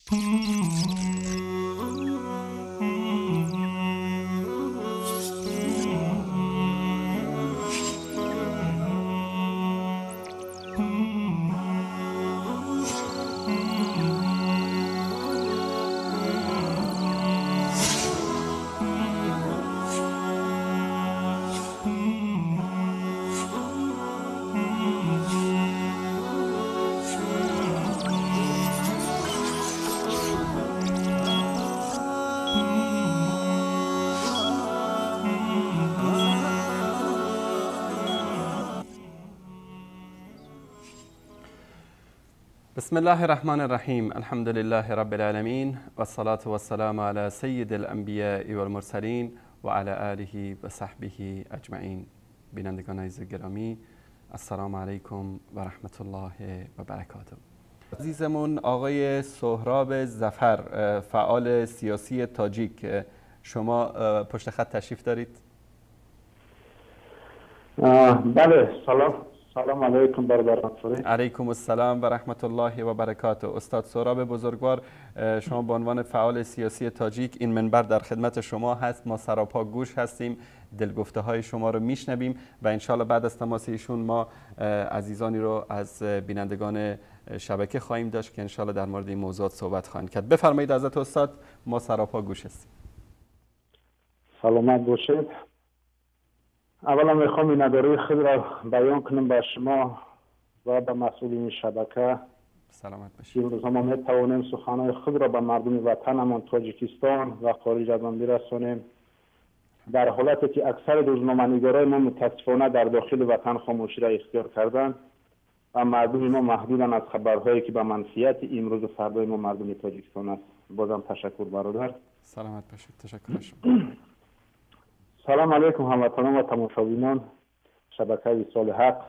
بسم الله الرحمن الرحیم. الحمد لله رب العالمین و الصلاة و السلام علی سید الانبیاء و المرسلین و علی آله و صحبه اجمعین. بینندگان عزیز گرامی، السلام علیکم و رحمت الله و برکاته. عزیزمون آقای سهراب ظفر، فعال سیاسی تاجیک، شما پشت خط تشریف دارید؟ بله، سلام علیکم برادران. علیکم السلام و رحمت الله و برکاته. استاد سهراب بزرگوار، شما به عنوان فعال سیاسی تاجیک، این منبر در خدمت شما هست. ما سراپا گوش هستیم، دلگفته های شما رو میشنویم و انشالله بعد از تماس ایشون ما عزیزانی رو از بینندگان شبکه خواهیم داشت که انشالله در مورد این موضوعات صحبت خواهند کرد. بفرمایید حضرت استاد، ما سراپا گوش هستیم. سلامت باشید. اولا میخوام این نداری خود را بیان کنم به شما و به مسئولین شبکه. سلامت باشید. امروز ما میتوانیم سخنهای خود را به مردم وطنمان تاجیکستان و خارج از آن برسانیم، در حالتی که اکثر روزنامه‌نگاران ما متاسفانه در داخل وطن خاموشی را اختیار کردند و مردم ما محدودن از خبرهایی که به منفیت امروز و فردای ما مردم تاجیکستان است. بازم تشکر برادر. سلامت باشید. تشکر شما. سلام علیکم هموطنان و تماشابینان شبکه وصال حق.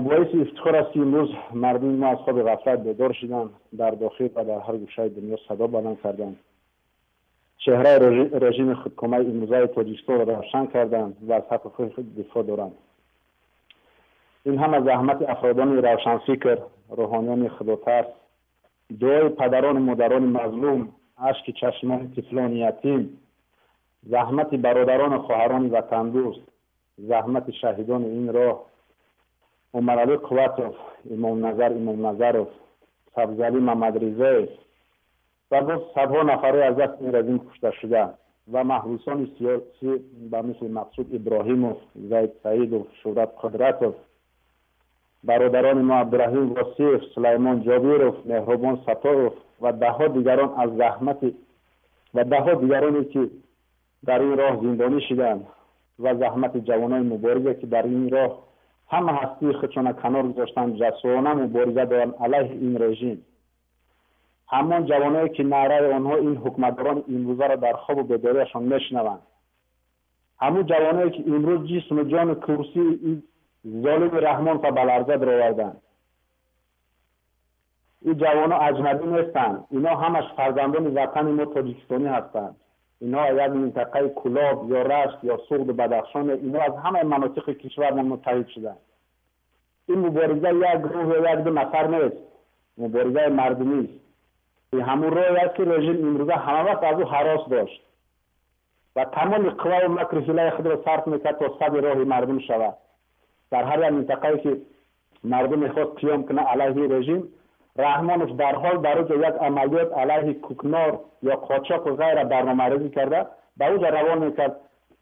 باعث افتخار است که امروز مردم ما از خواب غفلت بیدار شدند، در داخل و در هر گوشه دنیا صدا بلند کردند، چهره رژیم خودکامه امروزه تاجیکستان را روشن کردند و از حق خود دفاع دارند. این هم از زحمت افرادان روشنفکر، روحانیان خداترس، دعای پدران و مادران مظلوم، اشک چشمان طفلان یتیم، زحمت برادران و خواهران وطن دوست، زحمت شهیدان این راه، عمر علی قوتوف، امام نظرов، سبزعلی محمدرضایی و باز صدها نفره از دست این رژیم کشته شده و محبوسان سیاسی به مثل مقصود ابراهیموف، زید سعیدوف، شهرت قدرتوف، برادران ما عبدالرحیم واسیف، سلیمان جابیروف، مهربان ستاروف و دهها دیگران از زحمت و دهها دیگرانی که در این راه زندانی شدند و زحمت جوانان مبارزه که در این راه همه هستی خودشان کنار گذاشتند، جسورانه مبارزه دارند علیه این رژیم. همان جوانایی که نعره آنها این حکمران امروزه را در خواب و بیداریشان میشنوند، همون جوانایی که امروز جسم و جان کرسی این ظالم رحمان تا بلرزه درآوردند. این جوانان اجنبی نیستند، اینا همش فرزندان وطن ما تاجیکستانی هستند. اینا یک منطقه کلاب یا رشت یا سوغد و بدخشان، اینا از همه مناطق کشور ما متحد شدند. این مبارزه یک گروه یا یک دو نفر نیست، مبارزه مردمی است. این همون راهی است که رژیم امروزه همه وقت از او هراس داشت و تمام قوا و مکر حیله خود را صرف میکرد تا سد راه مردم شود. در هر یک منطقه‌ای که مردم میخواست قیام کنه علیه رژیم، رحمانوف در حال برای یک عملیات علیه کوکنار یا قاچاق و غیره برنامه‌ریزی کرده، به اوجا روان میکرد.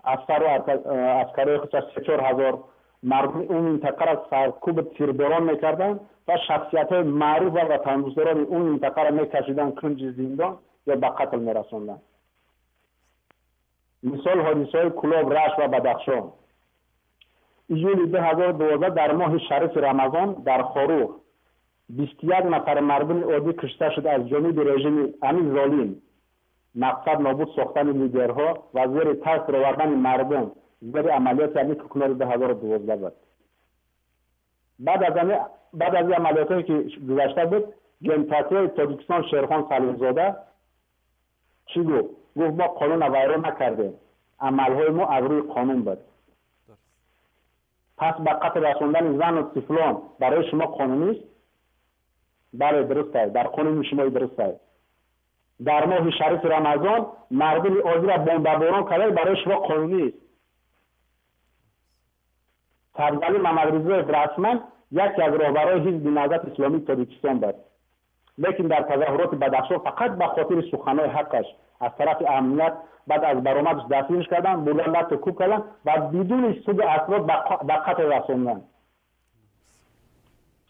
افسر و عسکرای خودش 3-4 هزار مردم اون منطقه را سرکوب تیرباران میکردند و شخصیت‌های معروف و وطن‌دوستان اون منطقه را میکشیدن کنج زندان یا به قتل میرساندن. مثال حادثه‌های کلاب، رشت و بدخشان. ایولی 2012 در ماه شریف رمضان در خاروخ 21 نفر مردم عادی کشته شد از جانب رژیم امین ظالم. مقصد نابود ساختن لیدرها و زیر تاثیر آوردن مردم زیر عملیات یعنی کوکنار 2012 بود. بعد از عملیاتی که گذشته بود، جنرال تاجیکستان شیرخان سلیمزاده چی گفت؟ گفت ما قانون ویران نکردیم، عملهای ما از روی قانون بود. پس به قتل رساندن زن و طفلان برای شما قانونی است؟ بله درست است، در قانون شما درست است. در ماه شریف رمضان مردم عادی را بمباران کردن برای شما قانونی است. سرزمین محمد رضا رسما یکی از رهبران حزب نهضت اسلامی تاجیکستان بود، لیکن در تظاهرات بدخشان فقط به خاطر سخنهای حقش از طرف امنیت بعد از برآمدش دستگیرش کردن، بردن لطف کوب کردن و بدون سود اسباب به قتل رساندن.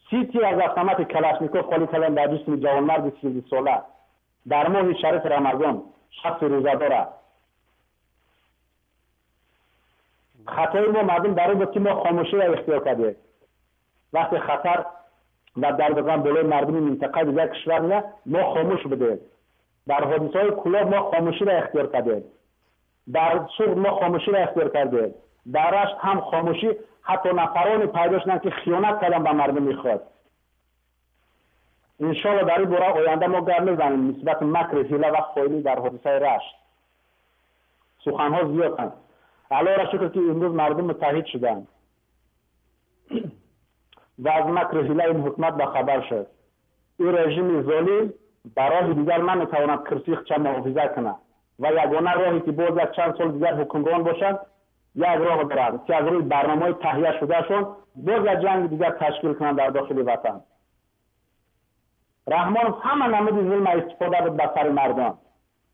30 تیر از автомат کلاشنیکوف خالی کردن در جسم جوانمرد 30 ساله در ماه شریف رمضان، شخص روزه‌دار. خطای ما مردم در این بود که ما خاموشی را اختیار کردیم. وقتی خطر و دردگان بالای مردم منطقه دیگر کشور میاد ما خاموش بدیم. در حادثه‌های کلاب ما خاموشی را اختیار کردیم. در سوق ما خاموشی را اختیار کردیم. در رشت هم خاموشی، حتی نفرانی پیدا شدن که خیانت کردن به مردم میخواد. انشاءالله در این دوره آینده ما گام میزنیم نسبت مکر حیله و خائنی در حادثه رشت. سخنها زیاد هست. الله را شکر که امروز مردم متحد شدند و از مکر حیله این حکومت به خبر شد. این رژیم ظالم برای دیگر من نتواند کرسی خودش محافظت کنه و یگانه راهی که باز از چند سال دیگر حکمران باشند یک راه دارند که از روی برنامه‌های تهیه شدهشون باز از جنگ دیگر تشکیل کنند در داخل وطن. رحمان همه نمود ظلم استفاده بود به سر مردم.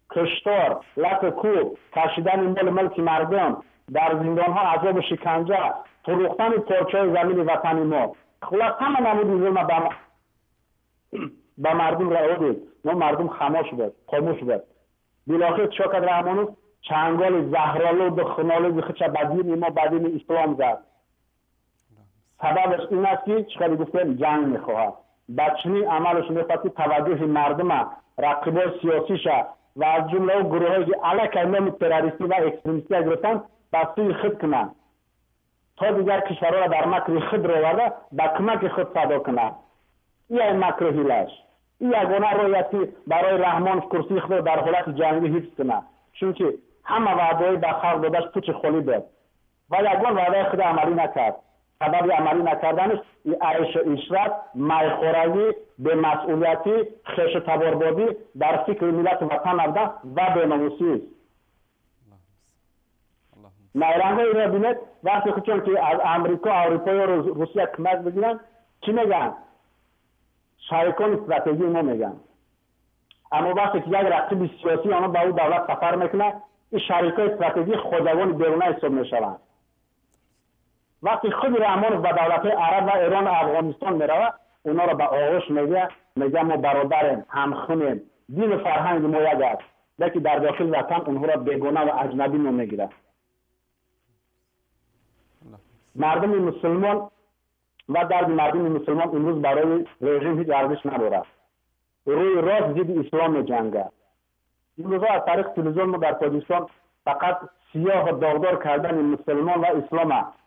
کشتار، لط کوب، کشیدن مال ملک مردم، در زندان‌ها عذاب شکنجه، فروختن پارچه‌های زمین وطن ما. خلاص همه نمود ظلم به مردم راه دید. ما مردم خاموش بود. بالاخره چه کرد رحمانو؟ چنگال زهرآلود و خونالود خودش به دین ما، به دین اسلام زد. سببش این است که چقدر گفتن جنگ میخواهد. بچنی عملش میخواد که توجه مردم رقیبای سیاسیش و از جمله اون گروهایی که علیه نام تروریستی و اکستریمیستی گرفتن به سوی خود کنند تا دیگر کشورها را در مکر خود رو آورده به کمک خود صدا کنند. این مکر حیله‌اش. این یگانه راهی برای رحمان کرسی خود در حالت جنگی حفظ کنه، چون که همه وعده‌های به خلق دادش پوچ خالی بود و یگان وعده خود عملی نکرد. سبب عملی نکردنش این عیش و عشرت، میخورگی، بی‌مسئولیتی، خیش و تباربازی در فکر ملت وطن نبودن و بی‌ناموسی است. نیرنگ‌ها این را بینید وقتی چون که از امریکا، اروپا و روسیه کمک بگیرن چی میگن؟ شریکان استراتژی ما میگن. اما وقتی که یک رقیب سیاسی آنها به او دولت سفر میکنه، این شریکای استراتژی خودگان بیرونه حساب میشوند. وقتی خود رحمان به دولت‌های عرب و ایران و افغانستان میروه، اونا را به آغوش میگه ما برادریم، همخونیم، دین و فرهنگ ما یک است. لیکن در داخل وطن اونها را بیگانه و اجنبی نمیگیره. مردم مسلمان و درد مردم مسلمان امروز برای رژیم هیچ ارزش نداره. روی راست ضد اسلام می‌جنگه. امروز از طریق تلویزیون ما در تاجیکستان فقط سیاه و داغدار کردن مسلمان و اسلام است.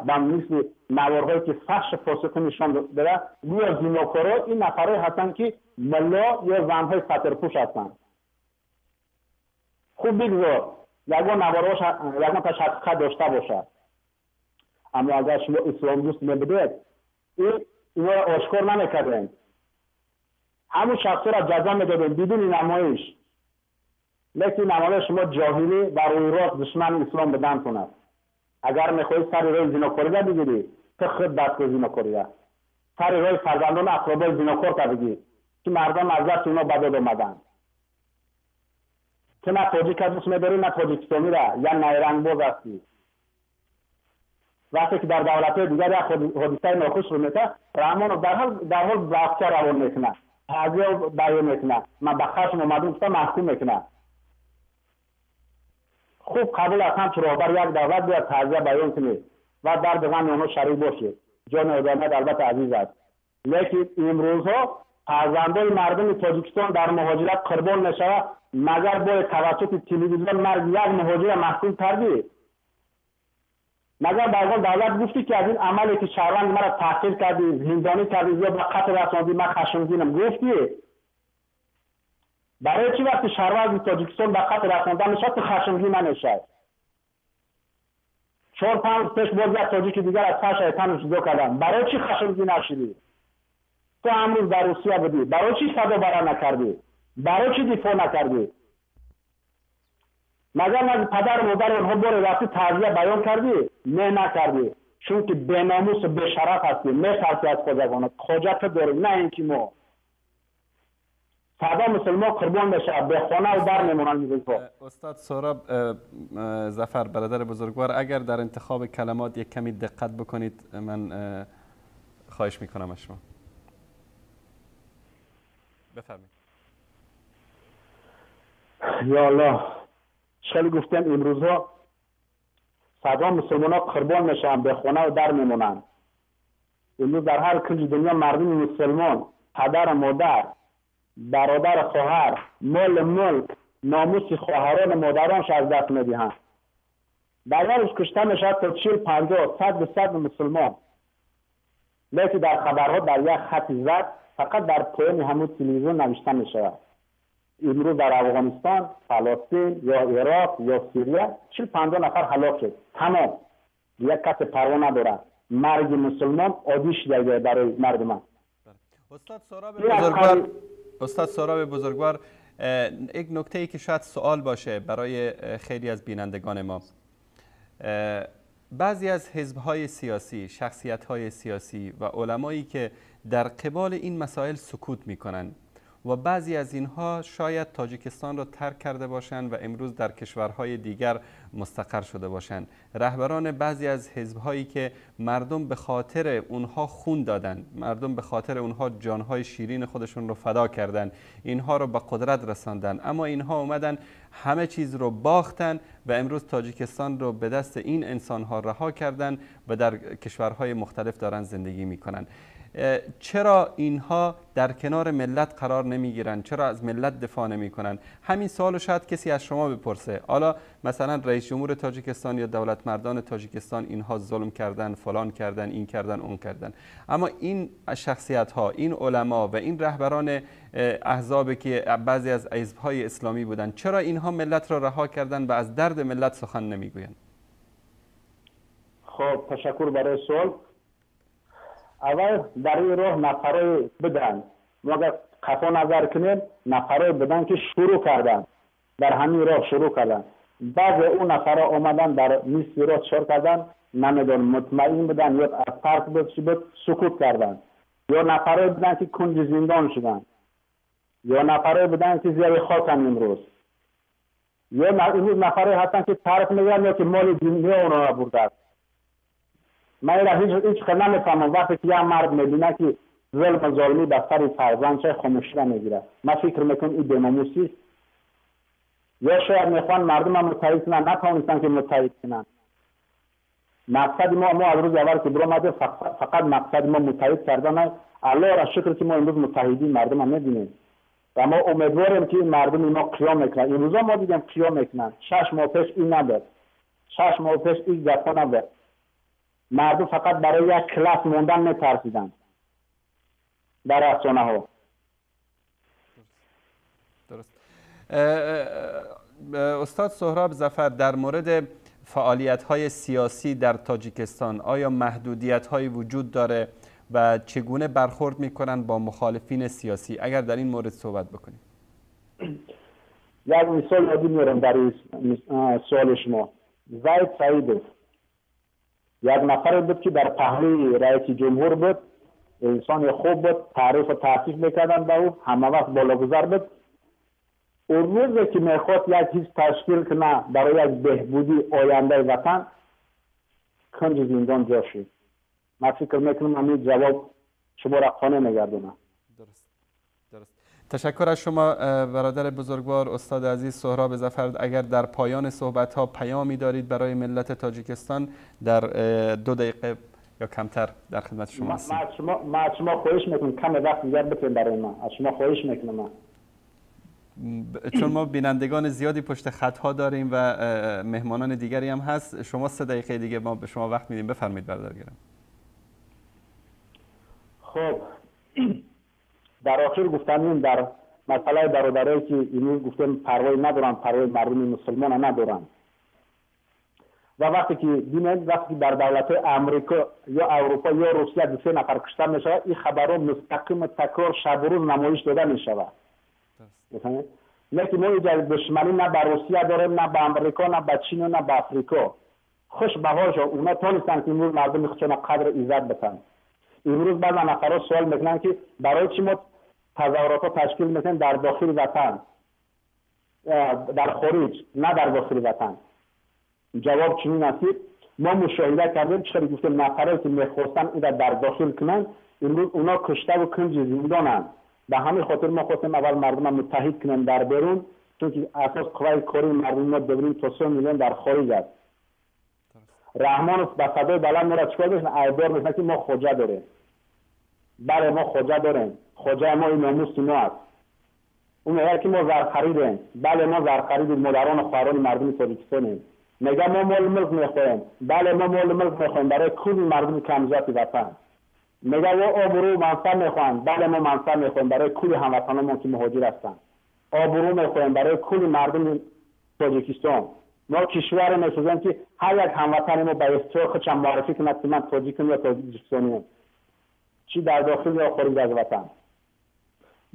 به مثل نوارهایی که فحش فاسق نشان داده گویا زناکارا این نفرای هستند که ملا یا زنهای فترپوش هستند. خوب بگذار یگان نوارهاش یگان تاش حقیقت داشته باشد. اما اگر شما اسلام دوست نبودید اینا را آشکار نمیکردین، همون شخصا را جزا میدادین بدون نمایش. لیکن نمایش شما جاهلی و روی راست دشمن اسلام بدن کند. اگر میخوایی سر روی زناکاری را بگیری تو خود دست به زناکاری را، سر روی فرزندان اقربای زناکار را بگیر که مردم از دست اونا بداد آمدن. که نه تاجیک دوست میداری نه تاجیکستانی را یا نیرنگ باز هستی. وقتی که در دولت‌های دیگر حادثه ناخوش رو میکنه، رحمان در حال بحث روان میکنه، تعزیه بیان میکنه، من به خشم اومدم گفتم محکوم میکنه. خوب قبول از هم رهبر یک دولت باید تعزیه بیان کنه و در غم اونها شریک باشه. جان آدمیت البته عزیز است، لیکن امروزها فرزندان مردم تاجیکستان در مهاجرت قربان نشود مگر باید توسط تلویزیون مرگ یک مهاجر محکوم کردی؟ مگر برگان دولت گفتی که از این عملی که شهروند مرا تحقیر کردی، زندانی کردی یا به قتل رساندی من خشمگینم گفتی؟ برای چی وقتی شهروند تاجیکستان به قتل رساندن نشد تو خشمگین نمیشد؟ 4-5 پیش باز یک تاجیک دیگر از پاش ایتان جدا کردن، برای چی خشمگین نشدی؟ تو امروز در روسیه بودی، برای چی صدا برا نکردی؟ برای چی دفاع نکردی؟ مگر از پدر مادر اونها باره رفتی تعزیه بیان کردی؟ نه نکردی، چون که بیناموس و بشرف هستی، میترسی از خداوند، خجالت داری، نه اینکه ما صدا مسلمان قربان میشه، به خانه و در میمونن. استاد سهراب ظفر برادر بزرگوار، اگر در انتخاب کلمات یک کمی دقت بکنید، من خواهش میکنم از شما. بفرمایید. یا الله، شل گفتن امروزها صدا مسلمان ها قربان میشن، به خانه و در میمونن. امروز در هر کنج دنیا مردم مسلمان، پدر مادر، برادر خواهر، مال ملک، ناموس خواهران مادرانش از دست میدهند. در هر روز کشته میشد تا 40 50 100 مسلمان. لیکن در خبرها در یک خط زد فقط در پایان همون تلویزیون نوشته میشود امروز در افغانستان، فلسطین یا عراق یا سوریه 40 50 نفر هلاک شد. تمام، یک کس پروا نداره. مرگ مسلمان عادی شده برای مردم. استاد سهراب بزرگوار، یک نکته ای که شاید سوال باشه برای خیلی از بینندگان ما، بعضی از حزب‌های سیاسی، شخصیت‌های سیاسی و علمایی که در قبال این مسائل سکوت می‌کنند و بعضی از اینها شاید تاجیکستان را ترک کرده باشند و امروز در کشورهای دیگر مستقر شده باشند. رهبران بعضی از حزب‌هایی که مردم به خاطر اونها خون دادند، مردم به خاطر اونها جانهای شیرین خودشون رو فدا کردند، اینها رو به قدرت رساندن، اما اینها اومدن همه چیز رو باختن و امروز تاجیکستان رو به دست این انسان‌ها رها کردن و در کشورهای مختلف دارن زندگی می‌کنن. چرا اینها در کنار ملت قرار نمیگیرن؟ چرا از ملت دفاع نمیکنن؟ همین سوال شاید کسی از شما بپرسه، حالا مثلا رئیس جمهور تاجیکستان یا دولت مردان تاجیکستان اینها ظلم کردن، فلان کردن، این کردن، اون کردن، اما این شخصیت ها، این علما و این رهبران احزابی که بعضی از حزب‌های اسلامی بودن، چرا اینها ملت را رها کردن و از درد ملت سخن نمیگویند؟ خب تشکر برای سوال. اول در این راه نفرای بدن، ما اگر قطع نظر کنیم نفرای بدن که شروع کردن، در همین راه شروع کردن، بعد اون نفرها آمدن در نیست راه چور کردن، نمیدون مطمئن بدن یا از ترک بود سکوت کردن، یا نفرای بدن که کنج زندان شدن، یا نفرای بدن که زیر خاکن امروز، یا امروز نفرای هستن که طرف میگن یا که مال دنیا اونا را برده. من هیچ خیلی نمیفهمم وقتی که یه مرد میبینه که ظلم و ظالمی به سر فرزندش خاموشی را میگیره. من فکر میکنم این بیناموسی است. یا شاید میخوان مردم هم متحد کنن، نتوانستن که متحد کنن. مقصد ما از روز اول که برآمدیم فقط مقصد ما متحد کردن است. الله را شکر که ما امروز متحدین مردم هم میبینیم و ما امیدواریم که این مردم ما قیام میکنن. امروز ما دیدیم قیام میکنن. 6 ماه پیش این نبود، 6 ماه پیش این گپا نبود. مردم فقط برای یک کلاس موندن میترسیدن در رسانه ها. درست. استاد سهراب ظفر، در مورد فعالیت های سیاسی در تاجیکستان آیا محدودیت هایی وجود داره و چگونه برخورد میکنن با مخالفین سیاسی؟ اگر در این مورد صحبت بکنیم. یک مثال یادی میارم در سوال شما. زید سعیدوف یک نفر بود که در پهلوی رئیس جمهور بود، انسان خوب بود، تعریف و تحقیق میکردن به او، همه وقت بالاگذار بود. اون روزی که میخواد یک چیز تشکیل کنه برای یک بهبودی آینده وطن، کنج زندان جا شد. من فکر میکنم همین جواب شما را خانه نگردونه. درست. تشکر از شما برادر بزرگوار استاد عزیز سهراب ظفر. اگر در پایان صحبت ها پیامی دارید برای ملت تاجیکستان در 2 دقیقه یا کمتر در خدمت شما هستیم. ما از شما خواهش میکنم کم وقت دیگر بتین برای ما. از شما خواهش میکنم. چون ما بینندگان زیادی پشت خط ها داریم و مهمانان دیگری هم هست، شما 3 دقیقه دیگه ما به شما وقت میدیم. بفرمایید برادر گرامی. خب در آخر گفتم در مسئله برادرایی که اینو گفتم پروایی ندارن، پروای مردم مسلمان ندارن. و وقتی که ببینید وقتی در دولت آمریکا یا اروپا یا روسیه 2 نفر کشته میشود، این خبرها مستقیم تکرار شب و روز نمایش داده میشود. میفهمید؟ لیکن ما اینجا دشمنی نه به روسیه داریم، نه به آمریکا، نه به چین، نه به افریقا. خوش به حالشون اونا تونستن که امروز مردم خودشون قدر عزت بدن. امروز بعضی نفرها سوال میکنن که برای چی ما تظاهرات تشکیل میکنیم در داخل وطن، در خارج، نه در داخل وطن؟ جواب چنین است: ما مشاهده کردیم چرا گفتیم نفرایی که میخواستن این در داخل کنن امروز اونا کشته و کنج زندانن. به همین خاطر ما خواستیم اول مردم متحد کنیم در بیرون، چون که اساس قوای کاری مردم ما ببینیم تا 3 میلیون در خارج است. رحمان به صدای بلند ما را چیکار داشتن؟ ایدار میکنن که ما خوجه داریم. بله ما خوجه داریم، خوجه ما این ناموس ما است. اون میگه که ما زر خریدیم. بله ما زر خریدیم، مادران و خواهران مردم تاجیکستانیم. میگه ما مال ملک میخوایم. بله ما مال ملک میخوایم برای کل مردم کمزات وطن. میگه و آبرو منصب میخوایم. بله ما منصب میخوایم برای کل هموطنان که مهاجر هستن. آبرو میخوایم برای کل مردم تاجیکستان. ما کشور میسازیم که هر یک هموطن ما به اختیار خودش معرفی کند که من تاجیکم یا تاجیکستانیم، چی در داخل یا خارج از وطن.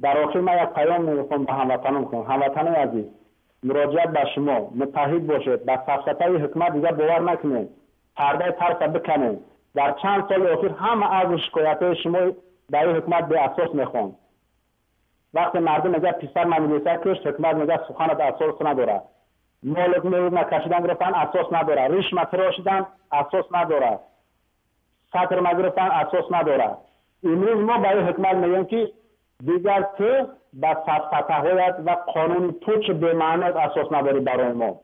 در آخر من یک پیام میخوام به هموطنان کنم: هموطنان عزیز، مراجعت به شما متحد باشید، به سفسطه حکومت دیگر باور نکنید، پرده ترس بکنید. در چند سال اخیر همه از شکایت شما در حکومت به اساس میخوان. وقتی مردم میگه پسر من میلیسه کشت، حکومت میگه سخنت اساس نداره. مالک میلیون کشیدن گرفتن اساس نداره. ریش متراشیدن اساس نداره. سطر مگرفتن اساس نداره. امروز ما برای حکومت میگیم که دیگر تو به سفسطه‌هایت و قانون تو چه به معنیت اساس نداری برای ما.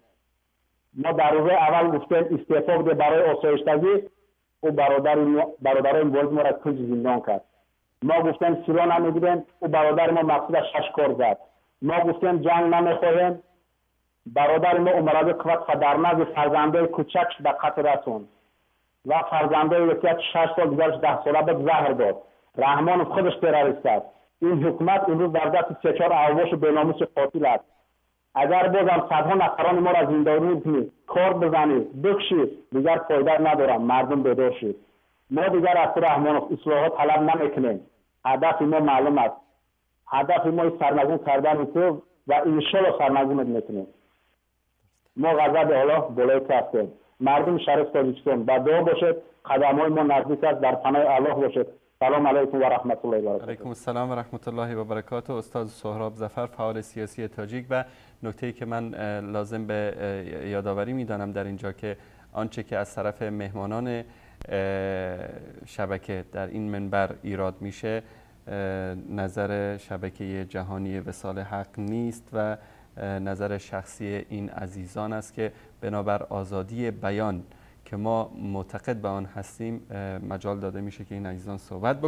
ما در روز اول گفتیم استعفا بده برای آسایشتگی، او برادر مولد ما را کنج زندان کرد. ما گفتیم سلاح نمیگیریم، او برادر ما مقصود 6 کار زد. ما گفتیم جنگ نمیخواهیم، برادر ما عمراد قوت در نزد فرزندای کوچکش به قتل رسوند و فرزندای یکی 6 سال دیگرش 10 ساله به زهر داد. رحمان خودش تروریست است. این حکومت امروز در دست 3-4 احواش بیناموس قاتل است. اگر بازم صدها نفران ما را زندانی کنید، کار بزنید، بکشید، دیگر فایده نداره. مردم بیدار شید. ما دیگر از رحمان اصلاحات طلب نمیکنیم. هدف ما معلوم است. هدف ما سرنگون کردن تو و انشالله سرنگونت میکنیم. ما غضب الله بالای هستیم. مردم شریف تاجیکستان با دعا باشید، قدم‌های ما نزدیک است، در پناه الله باشید. سلام علیکم و رحمت الله و برکاته. علیکم السلام و رحمت الله و برکاته. استاد سهراب ظفر، فعال سیاسی تاجیک. و نکته‌ای که من لازم به یادآوری می‌دانم در اینجا که آنچه که از طرف مهمانان شبکه در این منبر ایراد میشه نظر شبکه جهانی وصال حق نیست و نظر شخصی این عزیزان است که بنابر آزادی بیان که ما معتقد به آن هستیم مجال داده میشه که این عزیزان صحبت بکنند.